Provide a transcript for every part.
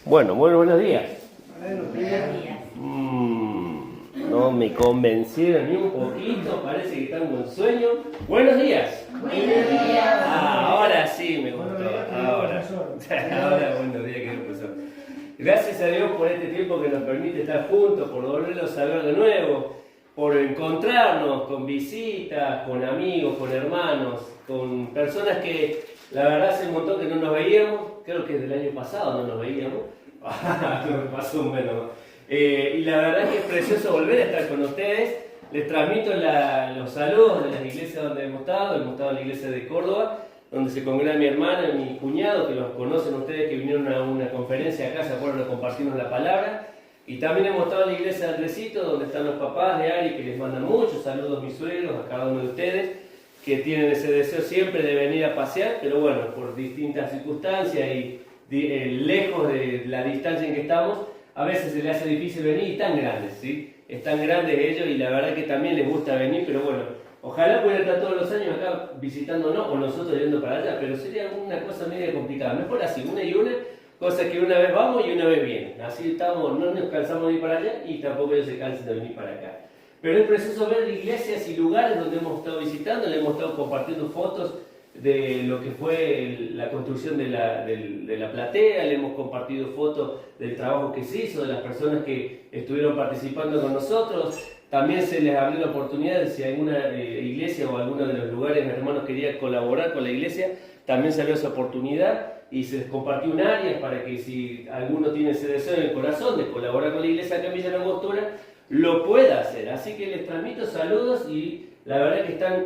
Bueno, muy buenos días. Buenos días. No me convencieron ni un poquito, parece que están con sueño. Buenos días. Buenos días. Ahora sí me gustó. Ahora buenos días, querido profesor. Gracias a Dios por este tiempo que nos permite estar juntos, por volverlos a ver de nuevo, por encontrarnos con visitas, con amigos, con hermanos, con personas que la verdad hace un montón que no nos veíamos. Creo que desde el año pasado no nos veíamos. Me pasó un menos. Y la verdad es que es precioso volver a estar con ustedes. Les transmito los saludos de las iglesias donde hemos estado en la iglesia de Córdoba, donde se congrega mi hermana y mi cuñado, que los conocen ustedes, que vinieron a una conferencia acá, se acuerdan de compartirnos la palabra. Y también hemos estado en la iglesia de Andresito, donde están los papás de Ari, que les mandan muchos saludos mis suegros, a cada uno de ustedes, que tienen ese deseo siempre de venir a pasear, pero bueno, por distintas circunstancias y lejos de la distancia en que estamos, a veces se les hace difícil venir, y tan grandes, ¿sí? Están grandes ellos y la verdad que también les gusta venir, pero bueno, ojalá pudiera estar todos los años acá visitándonos o nosotros yendo para allá, pero sería una cosa media complicada. Mejor así, una y una, cosa que una vez vamos y una vez vienen. Así estamos, no nos cansamos de ir para allá y tampoco ellos se cansan de venir para acá. Pero es precioso ver iglesias y lugares donde hemos estado visitando, le hemos estado compartiendo fotos de lo que fue la construcción de la platea, le hemos compartido fotos del trabajo que se hizo, de las personas que estuvieron participando con nosotros. También se les abrió la oportunidad de si alguna iglesia o alguno de los lugares hermanos quería colaborar con la iglesia, también se abrió esa oportunidad y se les compartió un área para que si alguno tiene ese deseo en el corazón de colaborar con la iglesia acá en Villa Langostura, lo pueda hacer. Así que les transmito saludos y la verdad que están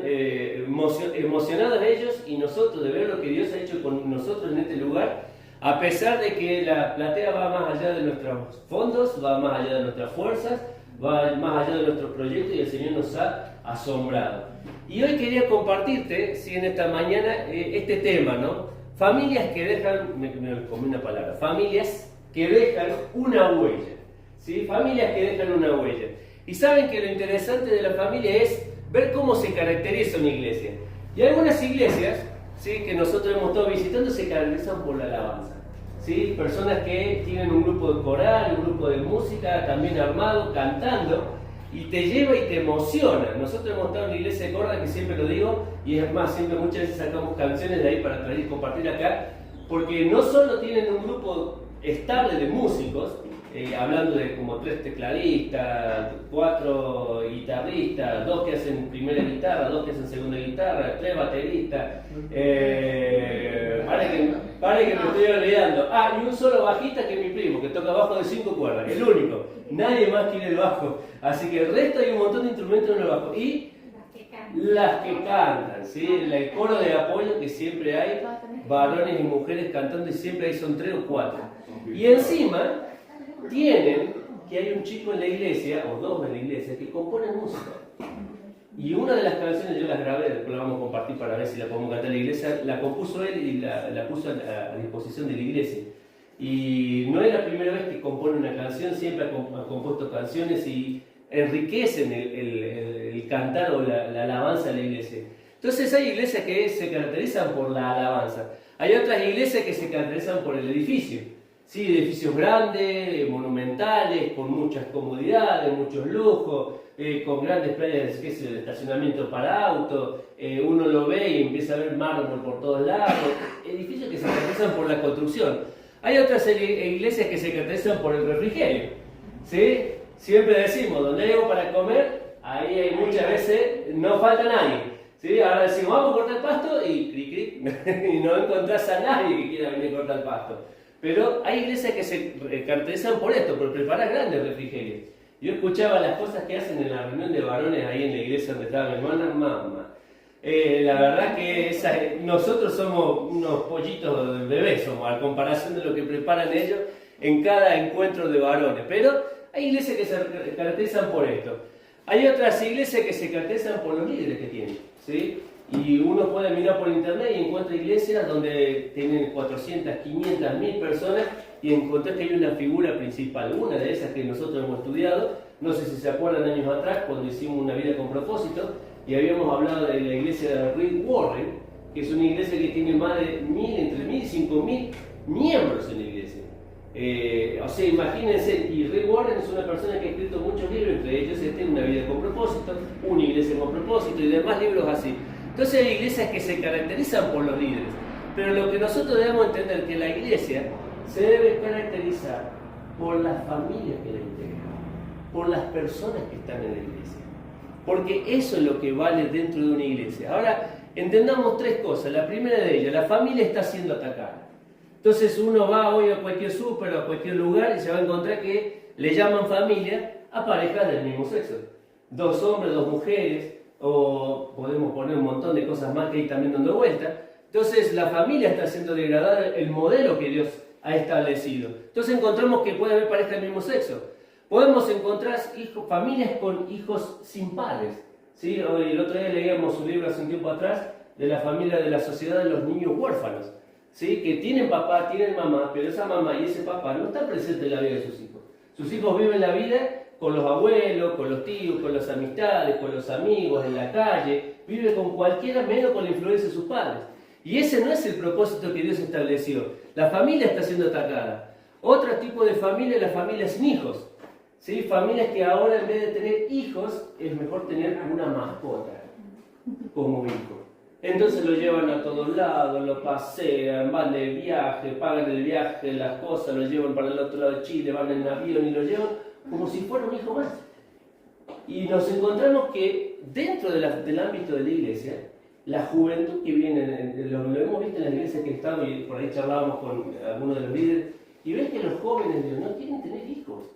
emocionados ellos y nosotros de ver lo que Dios ha hecho con nosotros en este lugar, a pesar de que la platea va más allá de nuestros fondos, va más allá de nuestras fuerzas, va más allá de nuestros proyectos y el Señor nos ha asombrado. Y hoy quería compartirte, sí, en esta mañana, este tema, ¿no? Familias que dejan, me comí una palabra, familias que dejan una huella, ¿sí? Familias que dejan una huella. Y saben que lo interesante de la familia es ver cómo se caracteriza una iglesia. Y algunas iglesias, ¿sí?, que nosotros hemos estado visitando se caracterizan por la alabanza, ¿sí? Personas que tienen un grupo de coral, un grupo de música también armado, cantando, y te lleva y te emociona. Nosotros hemos estado en la iglesia de Córdoba, que siempre lo digo, y es más, siempre muchas veces sacamos canciones de ahí para traer y compartir acá, porque no solo tienen un grupo estable de músicos, hablando de como 3 tecladistas, 4 guitarristas, 2 que hacen primera guitarra, 2 que hacen segunda guitarra, 3 bateristas, pare que me estoy olvidando. Y un solo bajista que es mi primo, que toca bajo de 5 cuerdas, el único, nadie más quiere el bajo, así que el resto hay un montón de instrumentos en el bajo, y las que cantan, ¿sí? El coro de apoyo que siempre hay, varones y mujeres cantando, y siempre hay son 3 o 4, y encima tienen que hay un chico en la iglesia, o 2 en la iglesia, que componen música. Y una de las canciones yo las grabé, después la vamos a compartir para ver si la podemos cantar en la iglesia, la compuso él y la puso a disposición de la iglesia. Y no es la primera vez que compone una canción, siempre ha compuesto canciones y enriquecen el cantar o la alabanza de la iglesia. Entonces hay iglesias que se caracterizan por la alabanza. Hay otras iglesias que se caracterizan por el edificio. Sí, edificios grandes, monumentales, con muchas comodidades, muchos lujos, con grandes playas de estacionamiento para autos, uno lo ve y empieza a ver mármol por todos lados, edificios que se caracterizan por la construcción. Hay otras iglesias que se caracterizan por el refrigerio, ¿sí? Siempre decimos, donde hay algo para comer, ahí hay muchas veces no falta nadie, ¿sí? Ahora decimos, vamos a cortar el pasto y cric, cric, y no encontrás a nadie que quiera venir a cortar el pasto. Pero hay iglesias que se caracterizan por esto, por preparar grandes refrigerios. Yo escuchaba las cosas que hacen en la reunión de varones ahí en la iglesia donde estaba mi hermana, mamá. La verdad que nosotros somos unos pollitos de bebés, somos, a comparación de lo que preparan ellos en cada encuentro de varones. Pero hay iglesias que se caracterizan por esto. Hay otras iglesias que se caracterizan por los líderes que tienen, ¿sí? Y uno puede mirar por internet y encuentra iglesias donde tienen 400, 500, 1000 personas y encontrar que hay una figura principal. Una de esas que nosotros hemos estudiado, no sé si se acuerdan años atrás cuando hicimos una vida con propósito y habíamos hablado de la iglesia de Rick Warren, que es una iglesia que tiene más de 1000, entre 1000 y 5000 miembros en la iglesia. O sea, imagínense, y Rick Warren es una persona que ha escrito muchos libros, entre ellos Una vida con propósito, Una iglesia con propósito y demás libros así. Entonces hay iglesias que se caracterizan por los líderes, pero lo que nosotros debemos entender es que la iglesia se debe caracterizar por las familias que la integran, por las personas que están en la iglesia, porque eso es lo que vale dentro de una iglesia. Ahora, entendamos tres cosas. La primera de ellas, la familia está siendo atacada. Entonces uno va hoy a cualquier súper o a cualquier lugar y se va a encontrar que le llaman familia a parejas del mismo sexo. 2 hombres, 2 mujeres, o podemos poner un montón de cosas más que hay también dando vuelta. Entonces la familia está siendo degradada, el modelo que Dios ha establecido. Entonces encontramos que puede haber parejas del mismo sexo. Podemos encontrar familias con hijos sin padres. ¿Sí? Hoy, el otro día leíamos un libro hace un tiempo atrás de la familia de la sociedad de los niños huérfanos. ¿Sí? Que tienen papá, tienen mamá, pero esa mamá y ese papá no están presentes en la vida de sus hijos. Sus hijos viven la vida con los abuelos, con los tíos, con las amistades, con los amigos, en la calle. Vive con cualquiera menos con la influencia de sus padres. Y ese no es el propósito que Dios estableció. La familia está siendo atacada. Otro tipo de familia es la familia sin hijos. ¿Sí? Familias que ahora en vez de tener hijos, es mejor tener una mascota como hijo. Entonces lo llevan a todos lados, lo pasean, van de viaje, pagan el viaje, las cosas, lo llevan para el otro lado de Chile, van en avión y lo llevan como si fuera un hijo más. Y nos encontramos que dentro del ámbito de la iglesia, la juventud que viene, lo hemos visto en las iglesias que he estado y por ahí charlábamos con algunos de los líderes, y ves que los jóvenes no quieren tener hijos.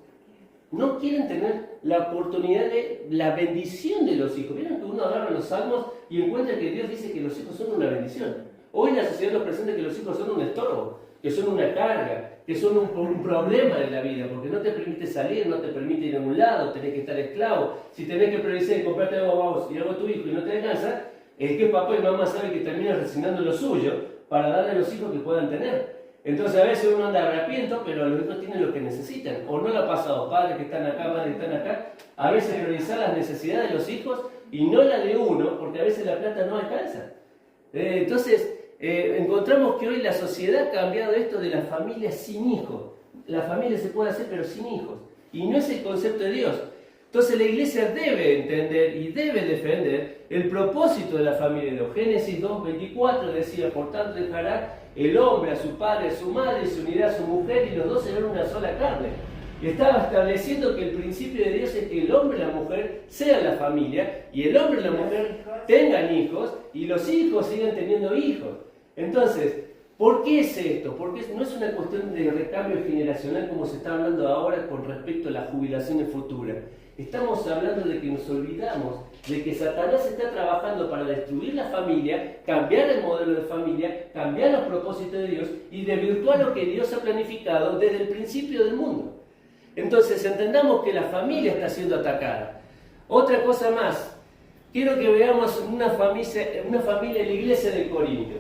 No quieren tener la oportunidad de la bendición de los hijos. Vieron que uno agarra los salmos y encuentra que Dios dice que los hijos son una bendición. Hoy la sociedad nos presenta que los hijos son un estorbo, que son una carga, que son un problema de la vida, porque no te permite salir, no te permite ir a un lado, tenés que estar esclavo. Si tenés que priorizar y comprarte algo a vos y algo a tu hijo y no te alcanza, es que papá y mamá saben que terminan resignando lo suyo para darle a los hijos que puedan tener. Entonces a veces uno anda arrepiento, pero los hijos tienen lo que necesitan. O no lo ha pasado, padres que están acá, madres que están acá. A veces priorizar las necesidades de los hijos y no la de uno, porque a veces la plata no alcanza. Entonces encontramos que hoy la sociedad ha cambiado esto de la familia sin hijos. La familia se puede hacer pero sin hijos. Y no es el concepto de Dios. Entonces la iglesia debe entender y debe defender el propósito de la familia. Génesis 2:24 decía, por tanto dejará el hombre a su padre, a su madre, y se unirá a su mujer, y los dos serán una sola carne. Y estaba estableciendo que el principio de Dios es que el hombre y la mujer sean la familia, y el hombre y la mujer tengan hijos, y los hijos sigan teniendo hijos. Entonces, ¿por qué es esto? Porque no es una cuestión de recambio generacional como se está hablando ahora con respecto a las jubilaciones futuras. Estamos hablando de que nos olvidamos de que Satanás está trabajando para destruir la familia, cambiar el modelo de familia, cambiar los propósitos de Dios y desvirtuar lo que Dios ha planificado desde el principio del mundo. Entonces entendamos que la familia está siendo atacada. Otra cosa más, quiero que veamos una familia en la iglesia de Corinto.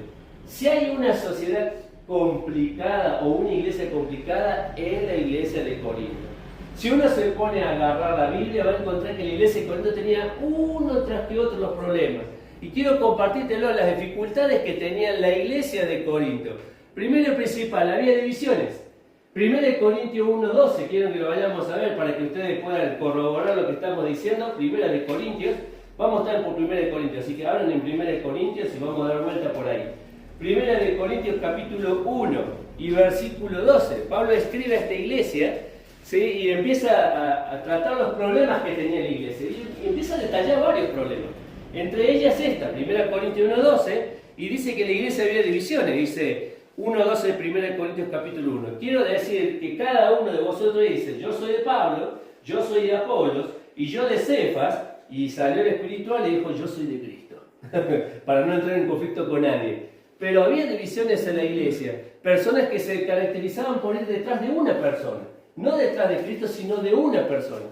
Si hay una sociedad complicada o una iglesia complicada, es la iglesia de Corinto. Si uno se pone a agarrar la Biblia, va a encontrar que la iglesia de Corinto tenía uno tras que otro los problemas. Y quiero compartírtelo las dificultades que tenía la iglesia de Corinto. Primero y principal, había divisiones. 1 Corintios 1:12, quiero que lo vayamos a ver para que ustedes puedan corroborar lo que estamos diciendo. 1 Corintios, vamos a estar por 1 Corintios, así que abran en 1 Corintios y vamos a dar vuelta por ahí. 1 Corintios capítulo 1 y versículo 12. Pablo escribe a esta iglesia, ¿sí? Y empieza a tratar los problemas que tenía la iglesia. Y empieza a detallar varios problemas. Entre ellas esta, 1 Corintios 1:12, y dice que en la iglesia había divisiones. Dice 1:12 de 1 Corintios capítulo 1. Quiero decir que cada uno de vosotros dice, yo soy de Pablo, yo soy de Apolos, y yo de Cefas, y salió el espiritual y dijo, yo soy de Cristo. Para no entrar en conflicto con nadie. Pero había divisiones en la iglesia. Personas que se caracterizaban por ir detrás de una persona. No detrás de Cristo, sino de una persona.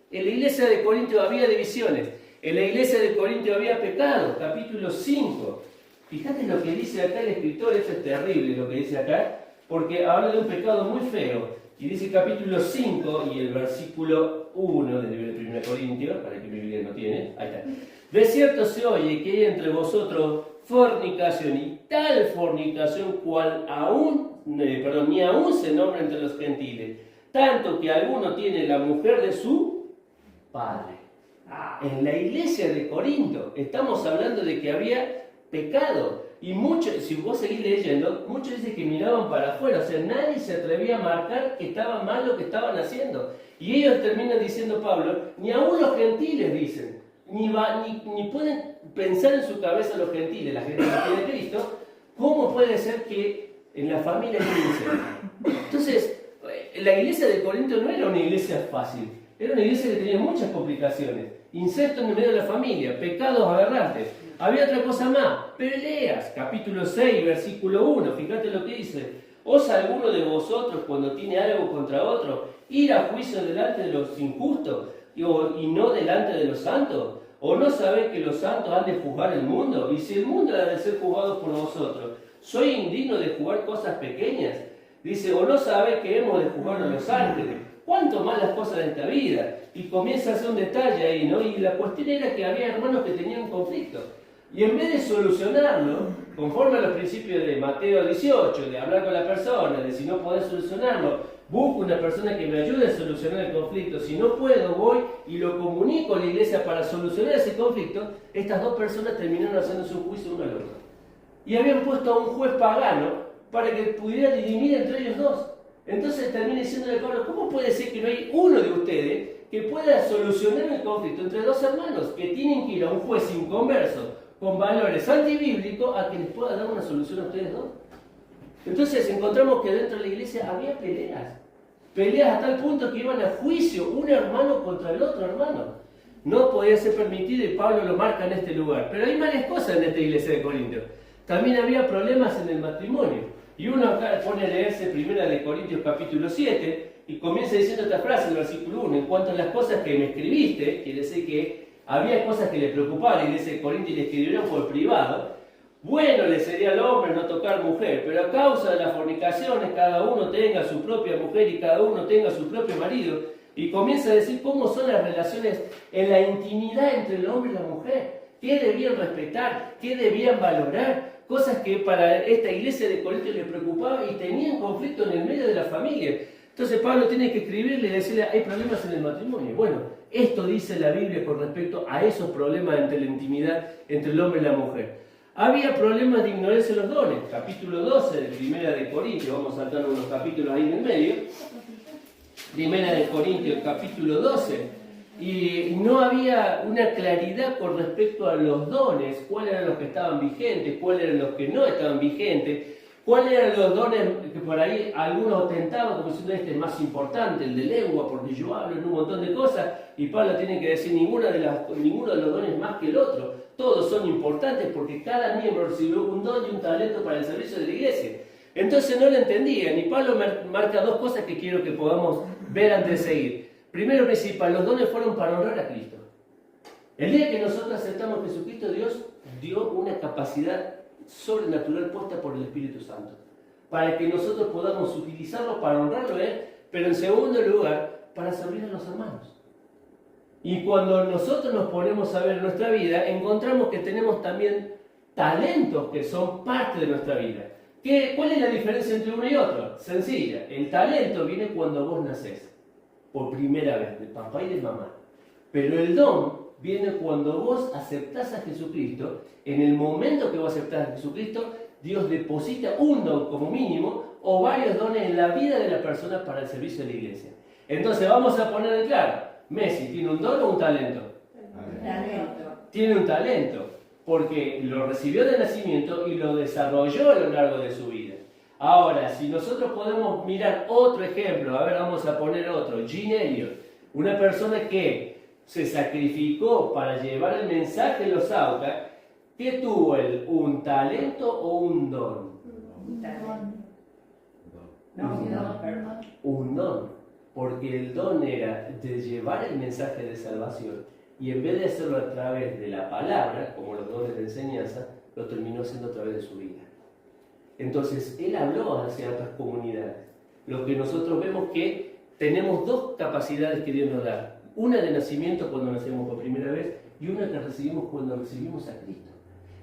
En la iglesia de Corinto había divisiones. En la iglesia de Corinto había pecado. Capítulo 5. Fíjate lo que dice acá el escritor. Esto es terrible lo que dice acá. Porque habla de un pecado muy feo. Y dice capítulo 5 y el versículo 1 del 1 Corintios. Para que mi Biblia no tiene. Ahí está. De cierto se oye que hay entre vosotros fornicación, y tal fornicación cual aún ni aún se nombra entre los gentiles, tanto que alguno tiene la mujer de su padre. En la iglesia de Corinto estamos hablando de que había pecado. Y muchos, si vos seguís leyendo, muchos dicen que miraban para afuera, o sea, nadie se atrevía a marcar que estaba mal lo que estaban haciendo. Y ellos terminan diciendo, Pablo, ni aún los gentiles dicen, ni pueden pensar en su cabeza los gentiles, la gente que tiene Cristo, ¿cómo puede ser que en la familia hay un incesto? Entonces, la iglesia de Corinto no era una iglesia fácil, era una iglesia que tenía muchas complicaciones. Incesto en el medio de la familia, pecados aberrantes. Había otra cosa más, peleas, capítulo 6, versículo 1, fíjate lo que dice. ¿Osa alguno de vosotros cuando tiene algo contra otro ir a juicio delante de los injustos y no delante de los santos? ¿O no sabéis que los santos han de juzgar el mundo? Y si el mundo ha de ser juzgado por vosotros, ¿soy indigno de juzgar cosas pequeñas? Dice, ¿o no sabéis que hemos de juzgar a los ángeles? ¿Cuánto más las cosas de esta vida? Y comienza a hacer un detalle ahí, ¿no? Y la cuestión era que había hermanos que tenían un conflicto. Y en vez de solucionarlo, conforme a los principios de Mateo 18, de hablar con la persona, de si no podés solucionarlo, busco una persona que me ayude a solucionar el conflicto. Si no puedo, voy y lo comunico a la iglesia para solucionar ese conflicto. Estas dos personas terminaron haciéndose un juicio uno al otro. Y habían puesto a un juez pagano para que pudiera dirimir entre ellos dos. Entonces termina diciéndole a Pablo, ¿cómo puede ser que no hay uno de ustedes que pueda solucionar el conflicto entre dos hermanos que tienen que ir a un juez inconverso con valores antibíblicos a que les pueda dar una solución a ustedes dos? Entonces encontramos que dentro de la iglesia había peleas a tal punto que iban a juicio un hermano contra el otro hermano. No podía ser permitido y Pablo lo marca en este lugar. Pero hay varias cosas en esta iglesia de Corinto. También había problemas en el matrimonio. Y uno acá pone a leerse 1 de Corintios capítulo 7 y comienza diciendo esta frase en el versículo 1. En cuanto a las cosas que me escribiste, quiere decir que había cosas que le preocupaban, y dice Corintios, y le escribieron por privado. Bueno le sería al hombre no tocar mujer, pero a causa de las fornicaciones cada uno tenga su propia mujer y cada uno tenga su propio marido. Y comienza a decir cómo son las relaciones en la intimidad entre el hombre y la mujer. ¿Qué debían respetar? ¿Qué debían valorar? Cosas que para esta iglesia de Corinto les preocupaba y tenían conflicto en el medio de la familia. Entonces Pablo tiene que escribirle y decirle, hay problemas en el matrimonio. Bueno, esto dice la Biblia con respecto a esos problemas entre la intimidad entre el hombre y la mujer. Había problemas de ignorancia de los dones. Capítulo 12 de 1 de Corintios, vamos a saltar unos capítulos ahí en el medio. 1 de Corintios, capítulo 12. Y no había una claridad con respecto a los dones, cuáles eran los que estaban vigentes, cuáles eran los que no estaban vigentes, cuáles eran los dones que por ahí algunos ostentaban, como diciendo este es más importante, el de lengua, porque yo hablo en un montón de cosas, y Pablo tiene que decir ninguno de los dones más que el otro, todos son importantes porque cada miembro recibió un don y un talento para el servicio de la iglesia. Entonces no lo entendían, y Pablo marca dos cosas que quiero que podamos ver antes de seguir. Primero principal, los dones fueron para honrar a Cristo. El día que nosotros aceptamos a Jesucristo, Dios dio una capacidad sobrenatural puesta por el Espíritu Santo, para que nosotros podamos utilizarlo para honrarlo a Él, pero en segundo lugar, para servir a los hermanos. Y cuando nosotros nos ponemos a ver nuestra vida, encontramos que tenemos también talentos que son parte de nuestra vida. ¿Cuál es la diferencia entre uno y otro? Sencilla, el talento viene cuando vos nacés, por primera vez, de papá y de mamá. Pero el don viene cuando vos aceptás a Jesucristo. En el momento que vos aceptás a Jesucristo, Dios deposita un don como mínimo o varios dones en la vida de la persona para el servicio de la iglesia. Entonces vamos a poner en claro, Messi, ¿tiene un don o un talento? Tiene un talento, porque lo recibió de nacimiento y lo desarrolló a lo largo de su vida. Ahora, si nosotros podemos mirar otro ejemplo, a ver, vamos a poner otro, Gene Elliot, una persona que se sacrificó para llevar el mensaje de los Aucas. ¿Qué tuvo él? ¿Un talento o un don? Un don, porque el don era de llevar el mensaje de salvación y en vez de hacerlo a través de la palabra, como los dones de enseñanza, lo terminó haciendo a través de su vida. Entonces, él habló hacia otras comunidades. Lo que nosotros vemos que tenemos dos capacidades que Dios nos da. Una de nacimiento cuando nacemos por primera vez y una que recibimos cuando recibimos a Cristo.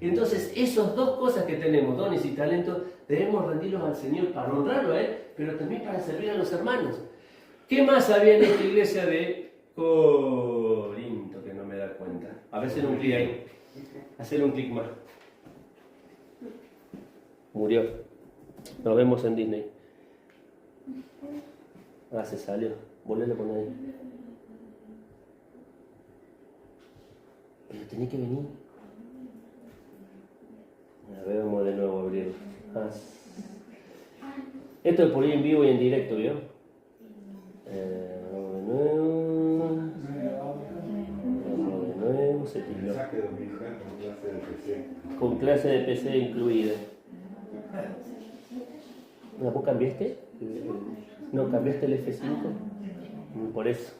Entonces, esas dos cosas que tenemos, dones y talentos, debemos rendirlos al Señor para honrarlo a Él, pero también para servir a los hermanos. ¿Qué más había en esta iglesia de Corinto que no me da cuenta? A ver, hacer un clic ahí. Hacer un clic más. Murió. Nos vemos en Disney. Ah, se salió. Volvelo a poner ahí. Pero tenía que venir. A ver, vamos de nuevo a abrirlo. Ah. Esto es por ahí en vivo y en directo, ¿vio? Vamos de nuevo. Vamos de nuevo. Se tiró. Con clase de PC incluida. ¿Vos cambiaste? No, cambiaste el F5. Por eso.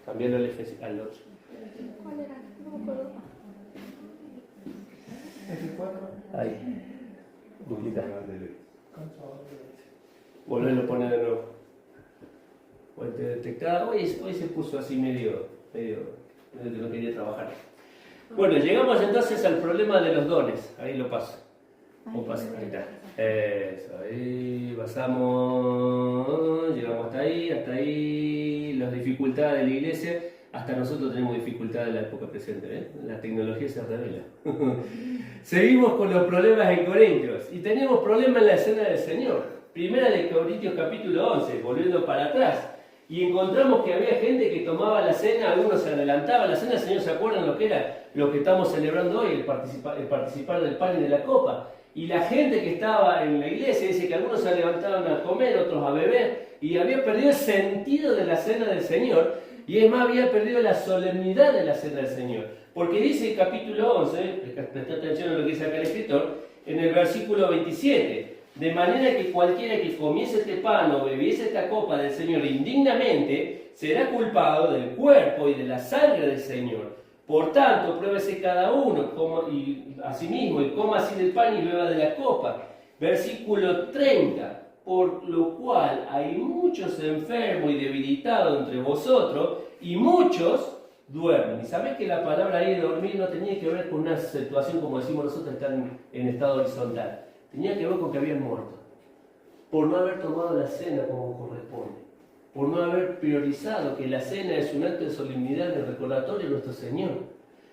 Cambiarlo al F5 al otro. ¿Cuál era? No me acuerdo. F4. Ahí. Duplicar. Volverlo a poner de nuevo. Fuente detectada. Hoy se puso así medio que no quería trabajar. Bueno, llegamos entonces al problema de los dones. Ahí lo paso. Ahí está. Eso, ahí pasamos. Llegamos hasta ahí. Las dificultades de la iglesia. Hasta nosotros tenemos dificultades en la época presente, ¿eh? La tecnología se revela. Seguimos con los problemas en Corintios. Y tenemos problemas en la escena del Señor. Primera de Corintios capítulo 11, volviendo para atrás. Y encontramos que había gente que tomaba la cena, algunos se adelantaban la cena. El Señor, ¿se acuerdan lo que era? Lo que estamos celebrando hoy, el participar del pan y de la copa. Y la gente que estaba en la iglesia, dice que algunos se levantaban a comer, otros a beber. Y había perdido el sentido de la cena del Señor. Y es más, había perdido la solemnidad de la cena del Señor. Porque dice el capítulo 11, presta atención a lo que dice acá el escritor, en el versículo 27, de manera que cualquiera que comiese este pan o bebiese esta copa del Señor indignamente, será culpado del cuerpo y de la sangre del Señor. Por tanto, pruébese cada uno a sí mismo y coma así del pan y beba de la copa. Versículo 30. Por lo cual hay muchos enfermos y debilitados entre vosotros, y muchos duermen. Y sabés que la palabra ahí de dormir no tenía que ver con una situación, como decimos nosotros, estar en estado horizontal. Tenía que ver con que habían muerto. Por no haber tomado la cena como corresponde. Por no haber priorizado que la cena es un acto de solemnidad, de recordatorio de nuestro Señor.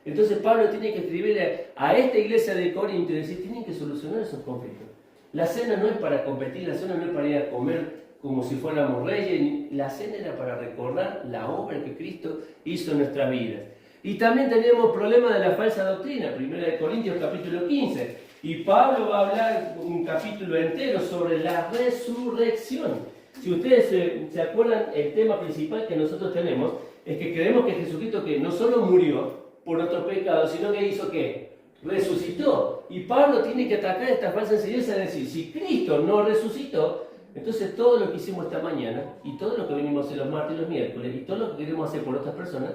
Entonces Pablo tiene que escribirle a esta iglesia de Corinto y decir, tienen que solucionar esos conflictos. La cena no es para competir, la cena no es para ir a comer como si fuéramos reyes. La cena era para recordar la obra que Cristo hizo en nuestras vidas. Y también tenemos problemas de la falsa doctrina, 1 Corintios capítulo 15. Y Pablo va a hablar un capítulo entero sobre la resurrección. Si ustedes se acuerdan, el tema principal que nosotros tenemos es que creemos que Jesucristo que no solo murió por nuestros pecados, sino que hizo ¿qué? Resucitó. Y Pablo tiene que atacar esta falsa enseñanza de decir, si Cristo no resucitó, entonces todo lo que hicimos esta mañana, y todo lo que venimos a hacer los martes y los miércoles, y todo lo que queremos hacer por otras personas,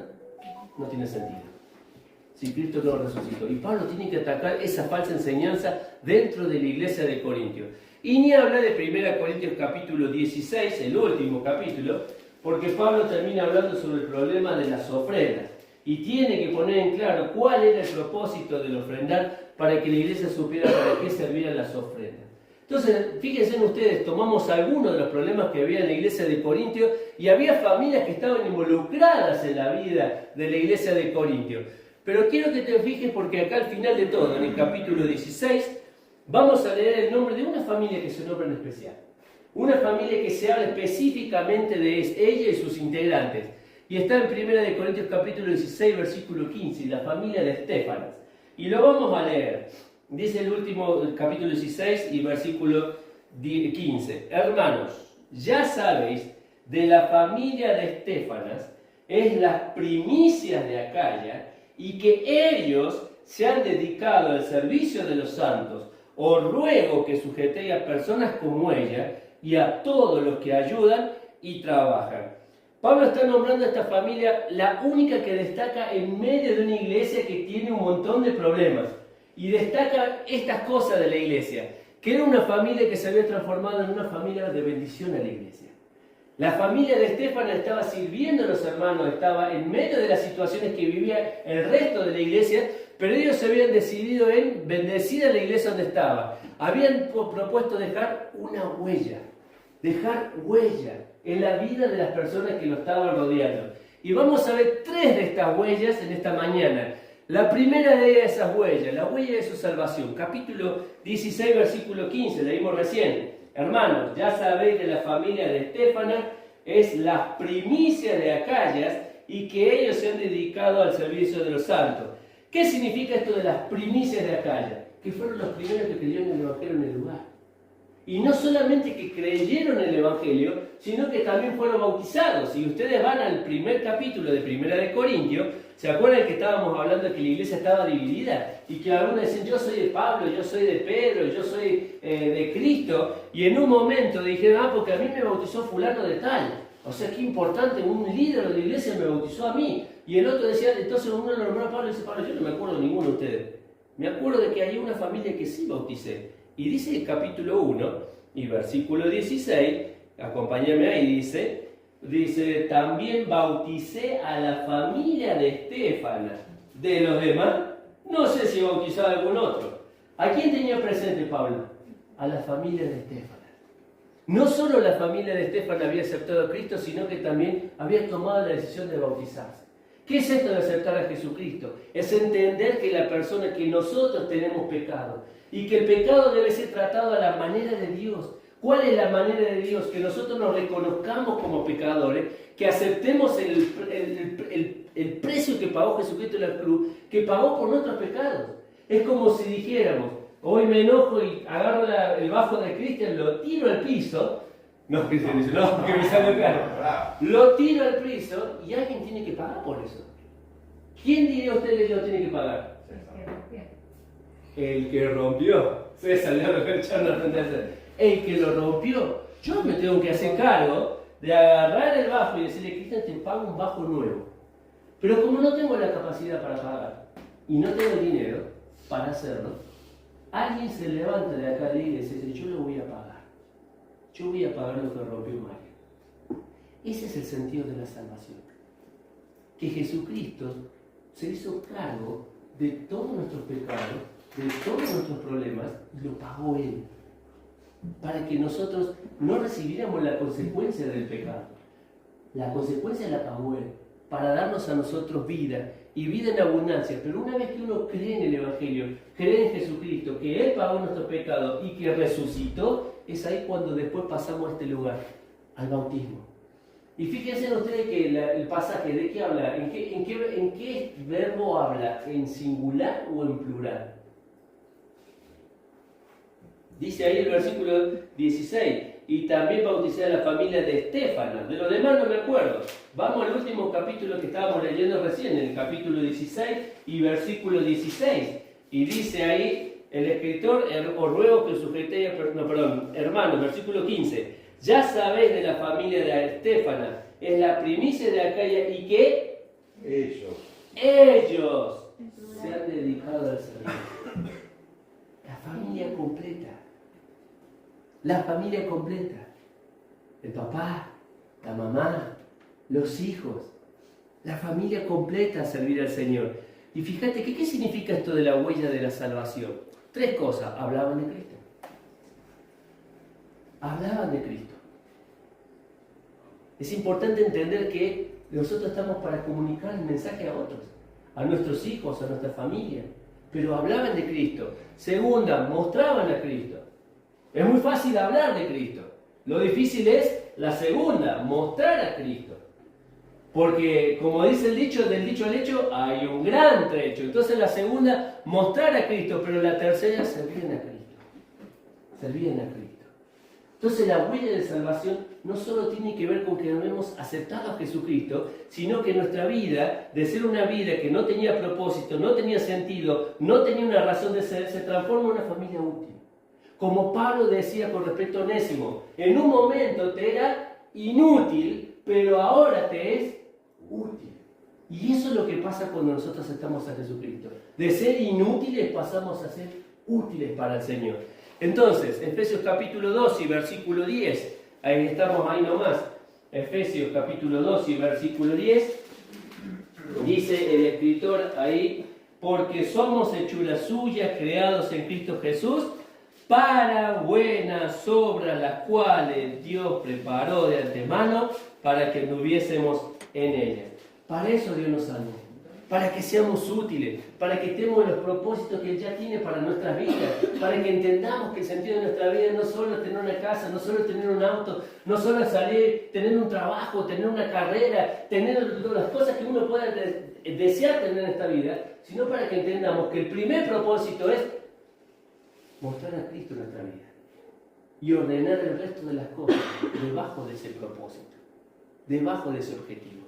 no tiene sentido. Si Cristo no resucitó. Y Pablo tiene que atacar esa falsa enseñanza dentro de la iglesia de Corintios. Y ni habla de 1 Corintios capítulo 16, el último capítulo, porque Pablo termina hablando sobre el problema de las ofrendas. Y tiene que poner en claro cuál era el propósito del ofrendar para que la iglesia supiera para qué servían las ofrendas. Entonces, fíjense en ustedes, tomamos algunos de los problemas que había en la iglesia de Corintios y había familias que estaban involucradas en la vida de la iglesia de Corintios. Pero quiero que te fijes porque acá al final de todo, en el capítulo 16, vamos a leer el nombre de una familia que se nombra en especial. Una familia que se habla específicamente de ella y sus integrantes. Y está en 1 Corintios capítulo 16, versículo 15, la familia de Estéfanas. Y lo vamos a leer. Dice el último capítulo 16 y versículo 15. Hermanos, ya sabéis, de la familia de Estéfanas es las primicias de Acaya y que ellos se han dedicado al servicio de los santos. Os ruego que sujetéis a personas como ella y a todos los que ayudan y trabajan. Pablo está nombrando a esta familia la única que destaca en medio de una iglesia que tiene un montón de problemas. Y destaca estas cosas de la iglesia, que era una familia que se había transformado en una familia de bendición a la iglesia. La familia de Estéfanas estaba sirviendo a los hermanos, estaba en medio de las situaciones que vivía el resto de la iglesia, pero ellos se habían decidido en bendecir a la iglesia donde estaba. Habían propuesto dejar una huella, dejar huella en la vida de las personas que lo estaban rodeando. Y vamos a ver 3 de estas huellas en esta mañana. La primera de esas huellas, la huella de su salvación. Capítulo 16, versículo 15, leímos recién. Hermanos, ya sabéis que la familia de Estéfanas es la primicia de Acayas y que ellos se han dedicado al servicio de los santos. ¿Qué significa esto de las primicias de Acaya? Que fueron los primeros que creyeron en el Evangelio en el lugar. Y no solamente que creyeron en el Evangelio, sino que también fueron bautizados. Si ustedes van al primer capítulo de Primera de Corintios, ¿se acuerdan que estábamos hablando de que la iglesia estaba dividida? Y que algunos decían, yo soy de Pablo, yo soy de Pedro, yo soy de Cristo. Y en un momento dijeron, porque a mí me bautizó fulano de tal. O sea, qué importante, un líder de la iglesia me bautizó a mí. Y el otro decía, entonces uno lo nombró a Pablo y dice, Pablo, yo no me acuerdo de ninguno de ustedes. Me acuerdo de que hay una familia que sí bauticé. Y dice el capítulo 1 y versículo 16, acompáñame ahí, dice, también bauticé a la familia de Estéfanas. De los demás, no sé si bautizaba a algún otro. ¿A quién tenía presente Pablo? A la familia de Estéfanas. No solo la familia de Estéfanas había aceptado a Cristo, sino que también había tomado la decisión de bautizarse. ¿Qué es esto de aceptar a Jesucristo? Es entender que la persona, que nosotros tenemos pecado y que el pecado debe ser tratado a la manera de Dios. ¿Cuál es la manera de Dios? Que nosotros nos reconozcamos como pecadores, que aceptemos el precio que pagó Jesucristo en la cruz, que pagó por nuestros pecados. Es como si dijéramos, hoy me enojo y agarro el bajo de Cristian, lo tiro al piso. No, Cristian dice, no, porque me sale caro. Lo tiro al piso y alguien tiene que pagar por eso. ¿Quién diría usted que lo tiene que pagar? El que rompió. César, el que lo rompió. Yo me tengo que hacer cargo de agarrar el bajo y decirle, Cristian, te pago un bajo nuevo. Pero como no tengo la capacidad para pagar y no tengo dinero para hacerlo, alguien se levanta de acá de la iglesia y dice, yo lo voy a pagar. Yo voy a pagar lo que rompió Mario. Ese es el sentido de la salvación. Que Jesucristo se hizo cargo de todos nuestros pecados, de todos nuestros problemas, y lo pagó Él. Para que nosotros no recibiéramos la consecuencia del pecado. La consecuencia la pagó Él. Para darnos a nosotros vida, y vida en abundancia. Pero una vez que uno cree en el Evangelio, cree en Jesucristo, que Él pagó nuestros pecados y que resucitó, es ahí cuando después pasamos a este lugar, al bautismo. Y fíjense ustedes que el pasaje, ¿de qué habla? ¿En qué verbo habla? ¿En singular o en plural? Dice ahí el versículo 16, y también bauticé a la familia de Estéfanas. De los demás no me acuerdo. Vamos al último capítulo que estábamos leyendo recién, en el capítulo 16 y versículo 16. Y dice ahí el escritor, os ruego que sujetéis, hermanos, versículo 15. Ya sabéis de la familia de Estéfanas, es la primicia de Acaya y que ellos se han dedicado al servicio. La familia completa. La familia completa. El papá, la mamá, los hijos. La familia completa a servir al Señor. Y fíjate, ¿qué significa esto de la huella de la salvación? 3 cosas. Hablaban de Cristo. Hablaban de Cristo. Es importante entender que nosotros estamos para comunicar el mensaje a otros, a nuestros hijos, a nuestra familia. Pero hablaban de Cristo. Segunda, mostraban a Cristo. Es muy fácil hablar de Cristo. Lo difícil es la segunda, mostrar a Cristo. Porque, como dice el dicho, del dicho al hecho hay un gran trecho. Entonces la segunda, mostrar a Cristo, pero la tercera, servían a Cristo. Servían a Cristo. Entonces la huella de salvación no solo tiene que ver con que nos hemos aceptado a Jesucristo, sino que nuestra vida, de ser una vida que no tenía propósito, no tenía sentido, no tenía una razón de ser, se transforma en una familia útil. Como Pablo decía con respecto a Onésimo, en un momento te era inútil, pero ahora te es útil. Y eso es lo que pasa cuando nosotros aceptamos a Jesucristo. De ser inútiles pasamos a ser útiles para el Señor. Entonces, Efesios capítulo 2 y versículo 10, ahí estamos, ahí nomás. Efesios capítulo 2 y versículo 10, dice el escritor ahí, porque somos hechura suya, creados en Cristo Jesús, para buenas obras, las cuales Dios preparó de antemano para que anduviésemos en ellas. Para eso Dios nos salvó, para que seamos útiles, para que estemos en los propósitos que Él ya tiene para nuestras vidas, para que entendamos que el sentido de nuestra vida no es solo tener una casa, no solo tener un auto, no solo salir, tener un trabajo, tener una carrera, tener las cosas que uno pueda desear tener en esta vida, sino para que entendamos que el primer propósito es mostrar a Cristo en nuestra vida y ordenar el resto de las cosas debajo de ese propósito, debajo de ese objetivo.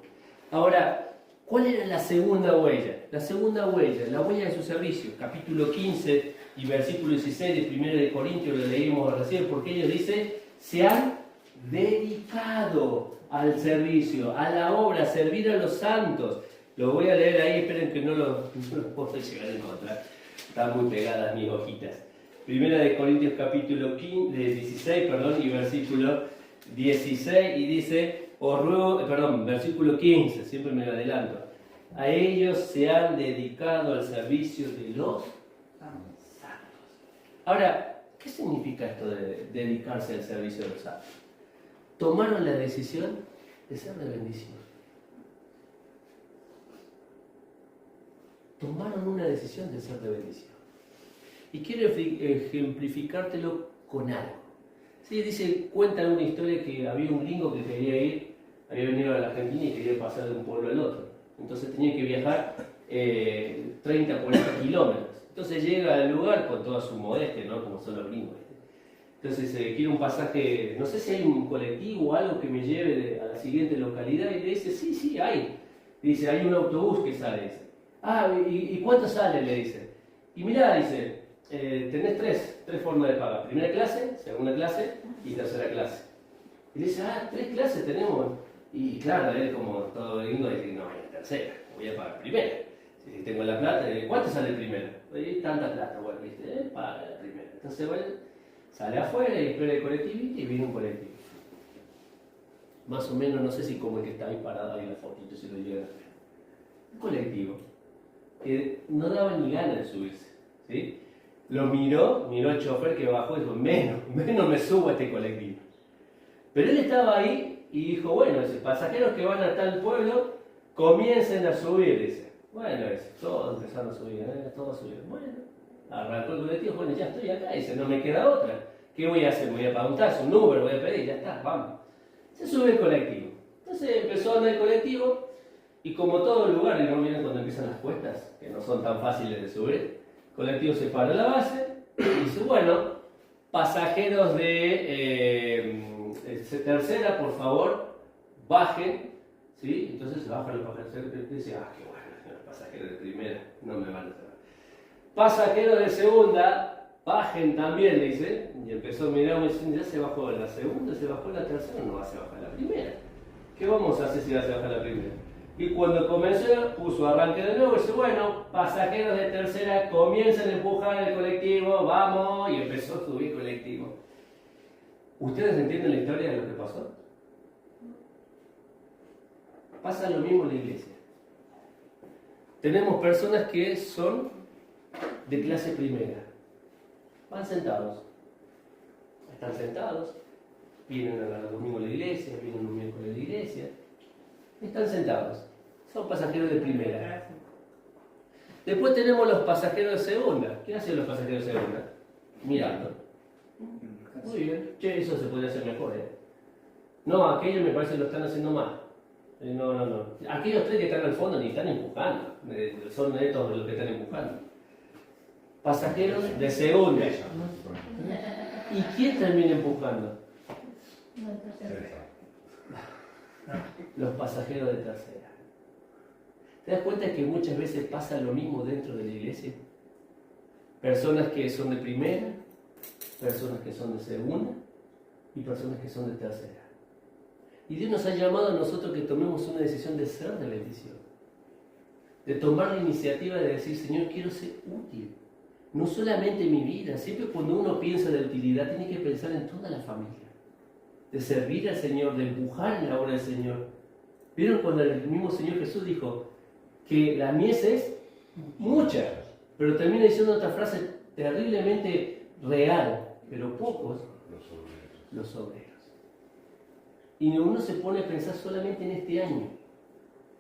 Ahora, ¿cuál era la segunda huella? La segunda huella, la huella de su servicio. Capítulo 15 y versículo 16 de 1 de Corintios, lo leímos recién, porque ellos dicen, se han dedicado al servicio, a la obra, a servir a los santos. Lo voy a leer ahí, esperen que no lo puedo llegar a encontrar. Están muy pegadas mis hojitas. 1 de Corintios capítulo 16, y versículo 16, y dice, versículo 15, siempre me lo adelanto. A ellos se han dedicado al servicio de los santos. Ahora, ¿qué significa esto de dedicarse al servicio de los santos? Tomaron la decisión de ser de bendición. Tomaron una decisión de ser de bendición. Y quiero ejemplificártelo con algo. Sí, cuentan una historia que había un gringo que quería ir, había venido a la Argentina y quería pasar de un pueblo al otro. Entonces tenía que viajar 30, 40 kilómetros. Entonces llega al lugar con toda su modestia, ¿no? Como son los gringos. Entonces quiere un pasaje, no sé si hay un colectivo o algo que me lleve a la siguiente localidad. Y le dice, sí, hay. Dice, hay un autobús que sale. Dice, ¿y cuánto sale? Le dice. Y mirá, dice, tenés tres formas de pagar. Primera clase, segunda clase y tercera clase. Y le dice, 3 clases tenemos. Y claro, él como todo gringo dice, no, hay tercera, voy a pagar primera. Si tengo la plata, ¿cuánto sale el primero? Tanta plata, bueno, ¿viste? Paga la primera. Entonces, bueno, sale afuera y espera el colectivo y viene un colectivo. Más o menos, no sé si como el que está ahí parado ahí en la fotito, si lo llegan a ver. Un colectivo que no daba ni ganas de subirse, ¿sí? Lo miró el chofer que bajó y dijo, menos me subo a este colectivo. Pero él estaba ahí y dijo, bueno, pasajeros que van a tal pueblo, comiencen a subir, dice. Bueno, todos empezaron a subir, todos subieron. Bueno, arrancó el colectivo, bueno, ya estoy acá, dice, no me queda otra. ¿Qué voy a hacer? Voy a pagar un taxi, un Uber, voy a pedir, ya está, vamos. Se sube el colectivo. Entonces empezó a andar el colectivo y como todo lugar, y no miren cuando empiezan las cuestas, que no son tan fáciles de subir, el colectivo se para a la base y dice, bueno, pasajeros de tercera, por favor, bajen, ¿sí? Entonces se bajan los pasajeros y dicen, qué bueno, los pasajeros de primera no me van a traer. Pasajeros de segunda, bajen también, dice, y empezó a mirar, ya se bajó la segunda, se bajó la tercera, no va a bajar la primera. ¿Qué vamos a hacer si va a bajar la primera? Y cuando comenzó, puso arranque de nuevo y dice, bueno, pasajeros de tercera comienzan a empujar el colectivo, vamos, y empezó a subir el colectivo. ¿Ustedes entienden la historia de lo que pasó? Pasa lo mismo en la iglesia. Tenemos personas que son de clase primera. Van sentados. Están sentados, vienen a domingo a la iglesia, vienen un miércoles a la iglesia. Están sentados. Son pasajeros de primera. Después tenemos los pasajeros de segunda. ¿Qué hacen los pasajeros de segunda? Mirando. Muy bien. Che, eso se podría hacer mejor, ¿eh? No, aquellos me parece que lo están haciendo mal. No. Aquellos 3 que están al fondo ni están empujando. Son estos los que están empujando. Pasajeros de segunda. ¿Y quién termina empujando? Los pasajeros de tercera. ¿Te das cuenta que muchas veces pasa lo mismo dentro de la iglesia? Personas que son de primera, personas que son de segunda y personas que son de tercera. Y Dios nos ha llamado a nosotros que tomemos una decisión de ser de bendición. De tomar la iniciativa de decir, Señor, quiero ser útil. No solamente en mi vida, siempre cuando uno piensa de utilidad, tiene que pensar en toda la familia. De servir al Señor, de empujar en la obra del Señor. ¿Vieron cuando el mismo Señor Jesús dijo que la mies es Muchas, pero termina diciendo otra frase terriblemente real, pero pocos los obreros. Y uno se pone a pensar solamente en este año,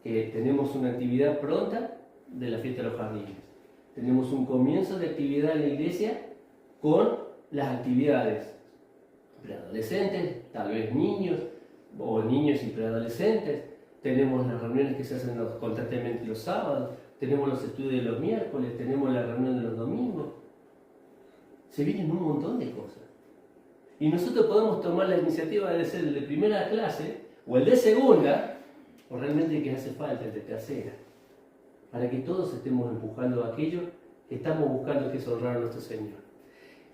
que tenemos una actividad pronta de la fiesta de los jardines. Tenemos un comienzo de actividad en la iglesia con las actividades preadolescentes, tal vez niños, o niños y preadolescentes. Tenemos las reuniones que se hacen constantemente los sábados, tenemos los estudios de los miércoles, tenemos la reunión de los domingos. Se vienen un montón de cosas. Y nosotros podemos tomar la iniciativa de ser el de primera clase, o el de segunda, o realmente que hace falta el de tercera, para que todos estemos empujando aquello que estamos buscando, que es honrar a nuestro Señor.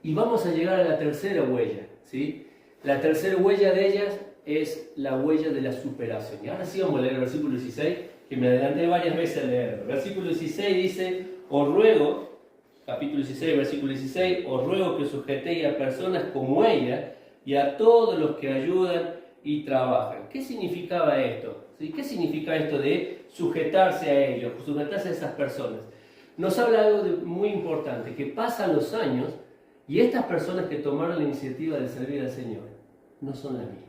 Y vamos a llegar a la tercera huella, ¿sí? La tercera huella de ellas es la huella de la superación. Y ahora sí vamos a leer el versículo 16, que me adelanté varias veces a leerlo. El versículo 16 dice: os ruego, capítulo 16, versículo 16, os ruego que sujetéis a personas como ella y a todos los que ayudan y trabajan. ¿Qué significaba esto? ¿Sí? ¿Qué significa esto de sujetarse a ellos, sujetarse a esas personas? Nos habla algo muy importante, que pasan los años y estas personas que tomaron la iniciativa de servir al Señor no son las mismas.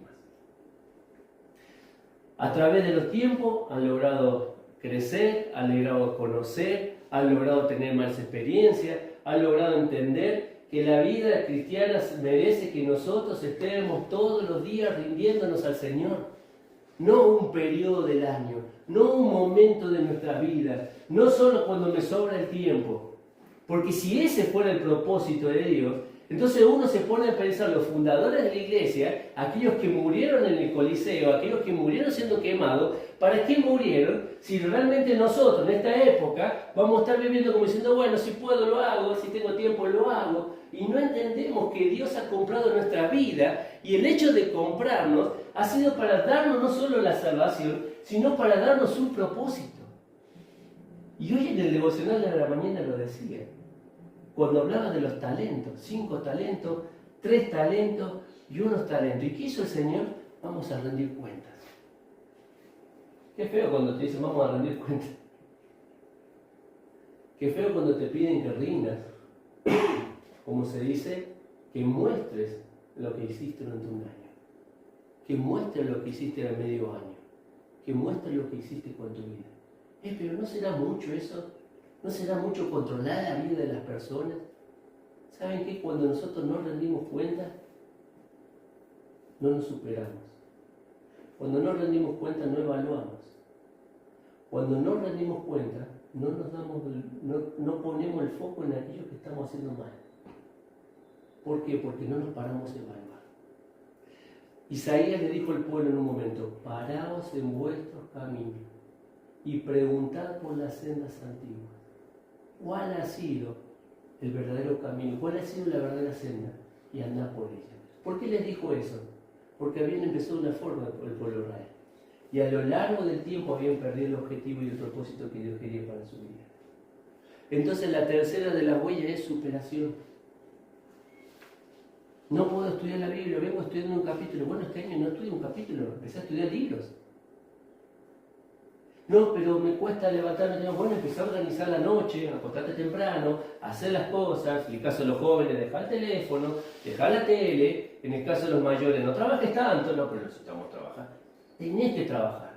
A través de los tiempos han logrado crecer, han logrado conocer, han logrado tener más experiencia, han logrado entender que la vida cristiana merece que nosotros estemos todos los días rindiéndonos al Señor. No un periodo del año, no un momento de nuestra vida, no solo cuando me sobra el tiempo. Porque si ese fuera el propósito de Dios, entonces uno se pone a pensar, los fundadores de la iglesia, aquellos que murieron en el Coliseo, aquellos que murieron siendo quemados, ¿para qué murieron? Si realmente nosotros en esta época vamos a estar viviendo como diciendo, bueno, si puedo lo hago, si tengo tiempo lo hago, y no entendemos que Dios ha comprado nuestra vida, y el hecho de comprarnos ha sido para darnos no solo la salvación, sino para darnos un propósito. Y hoy en el devocional de la mañana lo decía, cuando hablaba de los talentos, 5 talentos, 3 talentos y unos talentos. ¿Y qué hizo el Señor? Vamos a rendir cuentas. Qué feo cuando te dicen vamos a rendir cuentas. Qué feo cuando te piden que rindas. Como se dice, que muestres lo que hiciste durante un año. Que muestres lo que hiciste en medio año. Que muestres lo que hiciste con tu vida. Pero ¿no será mucho eso? ¿No será mucho controlar la vida de las personas? ¿Saben qué? Cuando nosotros no rendimos cuenta, no nos superamos. Cuando no rendimos cuenta, no evaluamos. Cuando no rendimos cuenta, no ponemos el foco en aquello que estamos haciendo mal. ¿Por qué? Porque no nos paramos a evaluar. Isaías le dijo al pueblo en un momento, paraos en vuestros caminos y preguntad por las sendas antiguas. ¿Cuál ha sido el verdadero camino? ¿Cuál ha sido la verdadera senda? Y andad por ella. ¿Por qué les dijo eso? Porque habían empezado una forma el pueblo de Israel. Y a lo largo del tiempo habían perdido el objetivo y el propósito que Dios quería para su vida. Entonces la tercera de las huellas es superación. No puedo estudiar la Biblia, vengo estudiando un capítulo. Bueno, este año no estudio un capítulo, empecé a estudiar libros. No, pero me cuesta levantarme. Bueno, empecé a organizar la noche, acostarte temprano, hacer las cosas. En el caso de los jóvenes, dejar el teléfono, dejar la tele. En el caso de los mayores, no trabajes tanto. No, pero necesitamos trabajar. Tenés que trabajar.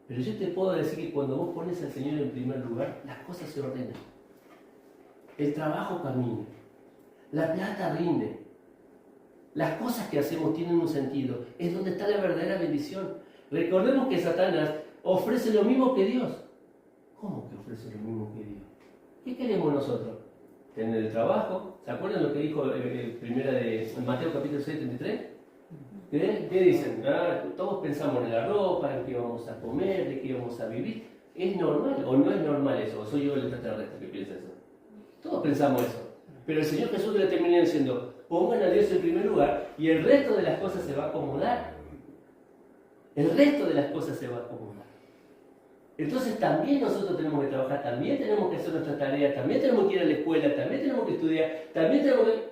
Pero yo te puedo decir que cuando vos pones al Señor en primer lugar, las cosas se ordenan. El trabajo camina. La plata rinde. Las cosas que hacemos tienen un sentido. Es donde está la verdadera bendición. Recordemos que Satanás ofrece lo mismo que Dios. ¿Cómo que ofrece lo mismo que Dios? ¿Qué queremos nosotros? Tener el trabajo. ¿Se acuerdan lo que dijo primera de Mateo capítulo 6, 33? ¿Qué dicen? Todos pensamos en la ropa, en qué vamos a comer, de qué vamos a vivir. ¿Es normal o no es normal eso? ¿O soy yo el extraterrestre que piensa eso? Todos pensamos eso. Pero el Señor Jesús le termina diciendo, pongan a Dios en primer lugar y el resto de las cosas se va a acomodar. El resto de las cosas se va a acomodar. Entonces también nosotros tenemos que trabajar, también tenemos que hacer nuestras tareas, también tenemos que ir a la escuela, también tenemos que estudiar, también tenemos que...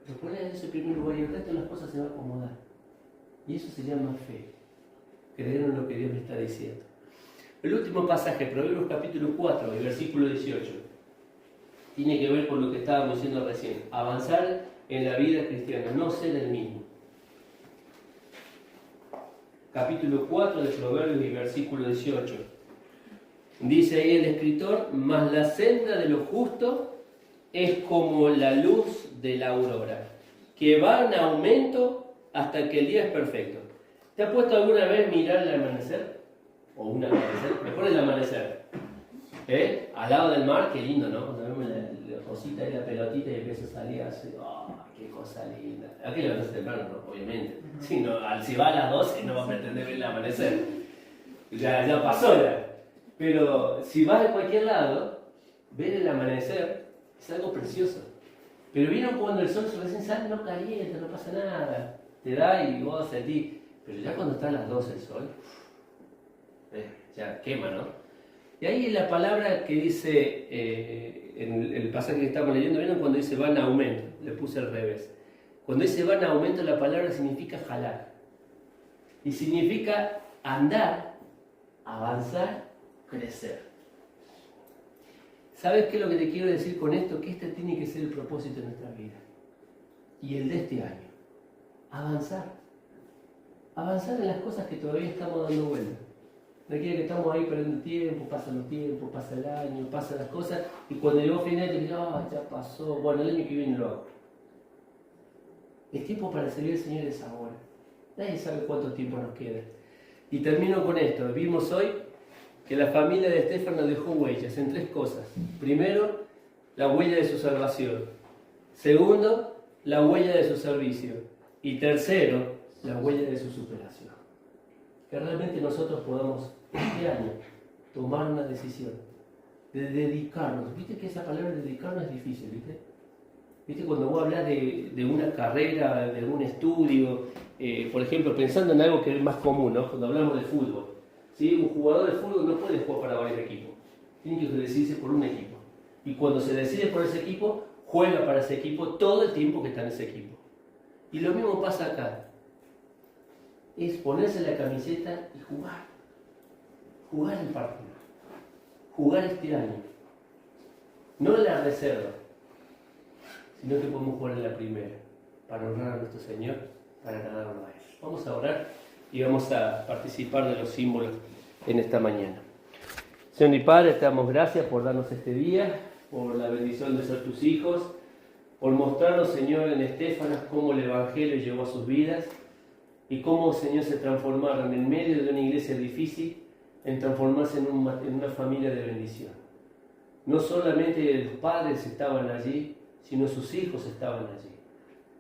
Pero poner a Dios en primer lugar y el resto de las cosas se va a acomodar. Y eso se llama fe. Creer en lo que Dios me está diciendo. El último pasaje, Proverbios capítulo 4, y versículo 18, tiene que ver con lo que estábamos diciendo recién. Avanzar en la vida cristiana, no ser el mismo. Capítulo 4 de Proverbios y versículo 18. Dice ahí el escritor: mas la senda de los justos es como la luz de la aurora, que va en aumento hasta que el día es perfecto. ¿Te has puesto alguna vez mirar el amanecer? O un amanecer, mejor el amanecer. Al lado del mar, qué lindo, ¿no? Cuando vemos la cosita y la pelotita y empieza a salir así, ¡oh, qué cosa linda! Hay que levantarse temprano, ¿no? Obviamente. Si va a las 12 no va a pretender ver el amanecer. Ya pasó ya. Pero si vas a cualquier lado, ver el amanecer es algo precioso. Pero vieron cuando el sol recién sale, no calienta, no pasa nada. Te da y vos sentís. Pero ya cuando está a las 12 el sol, ya quema, ¿no? Y ahí la palabra que dice, en el pasaje que estamos leyendo, ¿vieron cuando dice va en aumento? Le puse al revés. Cuando dice va en aumento, la palabra significa jalar. Y significa andar, avanzar, crecer. ¿Sabes qué es lo que te quiero decir con esto? Que este tiene que ser el propósito de nuestra vida. Y el de este año. Avanzar. Avanzar en las cosas que todavía estamos dando vuelta. No quiere que estamos ahí perdiendo tiempo, pasan los tiempos, pasa el año, pasan las cosas, y cuando llegó final te digo, ya pasó, bueno, el año que viene lo hago. El tiempo para servir al Señor es ahora. Nadie sabe cuánto tiempo nos queda. Y termino con esto. Vimos hoy que la familia de Estéfano dejó huellas en 3 cosas. Primero, la huella de su salvación. Segundo, la huella de su servicio. Y tercero, la huella de su superación. Que realmente nosotros podamos este año tomar una decisión de dedicarnos. ¿Viste que esa palabra dedicarnos es difícil? ¿Viste cuando vos hablas de una carrera, de un estudio, por ejemplo, pensando en algo que es más común, ¿no? Cuando hablamos de fútbol, ¿sí? Un jugador de fútbol no puede jugar para varios equipos, tiene que decidirse por un equipo. Y cuando se decide por ese equipo, juega para ese equipo todo el tiempo que está en ese equipo. Y lo mismo pasa acá. Es ponerse la camiseta y jugar. Jugar el partido. Jugar este año. No en la reserva, sino que podemos jugar en la primera. Para honrar a nuestro Señor, para agradarlo a Él. Vamos a orar y vamos a participar de los símbolos en esta mañana. Señor y Padre, te damos gracias por darnos este día, por la bendición de ser tus hijos, por mostrarnos, Señor, en Estéfanas cómo el Evangelio llegó a sus vidas. Y cómo, Señor, se transformaron en medio de una iglesia difícil en transformarse en una familia de bendición. No solamente los padres estaban allí, sino sus hijos estaban allí.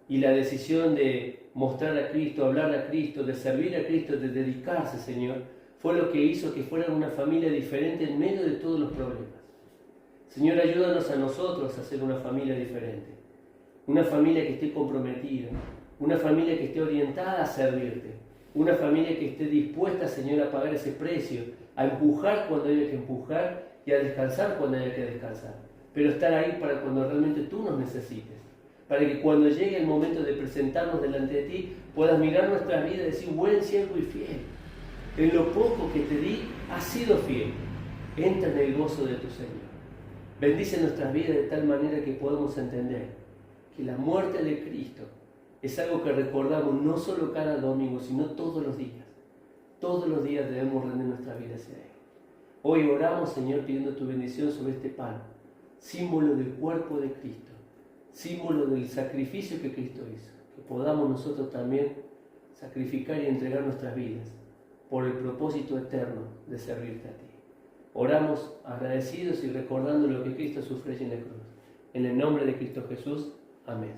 Y la decisión de mostrar a Cristo, hablar a Cristo, de servir a Cristo, de dedicarse, Señor, fue lo que hizo que fueran una familia diferente en medio de todos los problemas. Señor, ayúdanos a nosotros a ser una familia diferente. Una familia que esté comprometida. Una familia que esté orientada a servirte. Una familia que esté dispuesta, Señor, a pagar ese precio, a empujar cuando haya que empujar y a descansar cuando haya que descansar. Pero estar ahí para cuando realmente tú nos necesites. Para que cuando llegue el momento de presentarnos delante de ti, puedas mirar nuestras vidas y decir, buen siervo y fiel. En lo poco que te di, has sido fiel. Entra en el gozo de tu Señor. Bendice nuestras vidas de tal manera que podamos entender que la muerte de Cristo es algo que recordamos no solo cada domingo, sino todos los días. Todos los días debemos rendir nuestra vida hacia Él. Hoy oramos, Señor, pidiendo tu bendición sobre este pan, símbolo del cuerpo de Cristo, símbolo del sacrificio que Cristo hizo. Que podamos nosotros también sacrificar y entregar nuestras vidas por el propósito eterno de servirte a ti. Oramos agradecidos y recordando lo que Cristo sufrió en la cruz. En el nombre de Cristo Jesús. Amén.